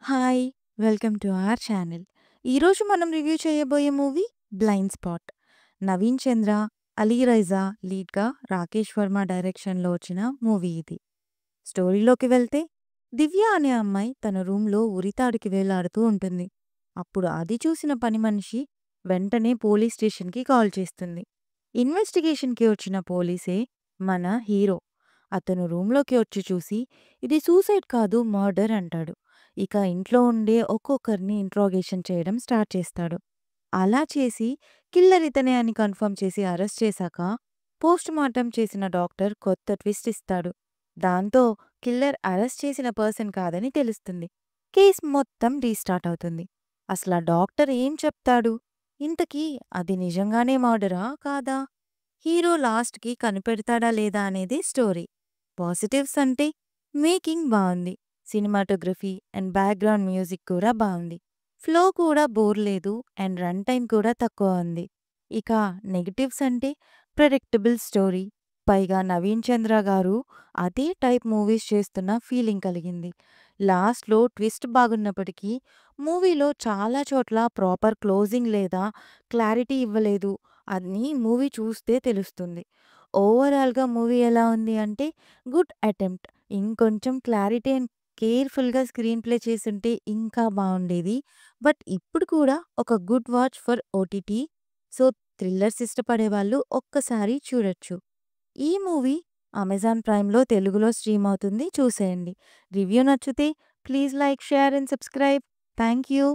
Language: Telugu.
Hi! Welcome to our channel. ఈరోజు మనం రివ్యూ చేయబోయే మూవీ 'బ్లైండ్ స్పాట్'. నవీన్ చంద్ర, అలీ రైజా లీడ్‌గా, రాకేష్ వర్మ డైరెక్షన్‌లో వచ్చిన మూవీ ఇది. స్టోరీలోకి వెళ్తే దివ్య అనే అమ్మాయి తన రూమ్‌లో ఉరితాడుకి వేలాడుతూ ఉంటుంది. అప్పుడు అది చూసిన పని మనిషి వెంటనే పోలీస్ స్టేషన్‌కి కాల్ చేస్తుంది. ఇన్వెస్టిగేషన్‌కి వచ్చిన పోలీసే మన హీరో. అతను రూమ్‌లోకి వచ్చి చూసి ఇది సూసైడ్ కాదు మర్డర్ అంటాడు. ఇక ఇంట్లో ఉండే ఒక్కొక్కరిని ఇంట్రాగేషన్ చేయడం స్టార్ట్ చేస్తాడు. అలా చేసి కిల్లర్ ఇతనే అని కన్ఫర్మ్ చేసి అరెస్ట్ చేశాక పోస్ట్‌మార్టం చేసిన డాక్టర్ కొత్త ట్విస్ట్ ఇస్తాడు. దాంతో కిల్లర్ అరెస్ట్ చేసిన పర్సన్ కాదని తెలుస్తుంది. కేస్ మొత్తం రీస్టార్ట్ అవుతుంది. అసలా డాక్టర్ ఏం చెప్తాడు? ఇంతకీ అది నిజంగానే మర్డరా కాదా? హీరో లాస్ట్‌కి కనిపెడతాడా లేదా అనేది స్టోరీ. పాజిటివ్స్ అంటే మేకింగ్ బావుంది. సినిమాటోగ్రఫీ అండ్ బ్యాక్‌గ్రౌండ్ మ్యూజిక్ కూడా బావుంది. ఫ్లో కూడా బోర్ లేదు అండ్ రన్ టైమ్ కూడా తక్కువ ఉంది. ఇక నెగెటివ్స్ అంటే ప్రెడిక్టబుల్ స్టోరీ. పైగా నవీన్ చంద్ర గారు అదే టైప్ మూవీస్ చేస్తున్న ఫీలింగ్ కలిగింది. లాస్ట్‌లో ట్విస్ట్ బాగున్నప్పటికీ మూవీలో చాలా చోట్ల ప్రాపర్ క్లోజింగ్ లేదా క్లారిటీ ఇవ్వలేదు అని మూవీ చూస్తే తెలుస్తుంది. ఓవరాల్‌గా మూవీ ఎలా ఉంది అంటే గుడ్ అటెంప్ట్. ఇంకొంచెం క్లారిటీ అండ్ కేర్‌ఫుల్‌గా స్క్రీన్ ప్లే చేసుంటే ఇంకా బావుండేది. బట్ ఇప్పుడు కూడా ఒక good watch for OTT. So, thrillers ఇష్టపడేవాళ్ళు ఒక్కసారి చూడొచ్చు. ఈ మూవీ అమెజాన్ ప్రైమ్‌లో తెలుగులో స్ట్రీమ్ అవుతుంది చూసేయండి. రివ్యూ నచ్చితే please like, share and subscribe. Thank you.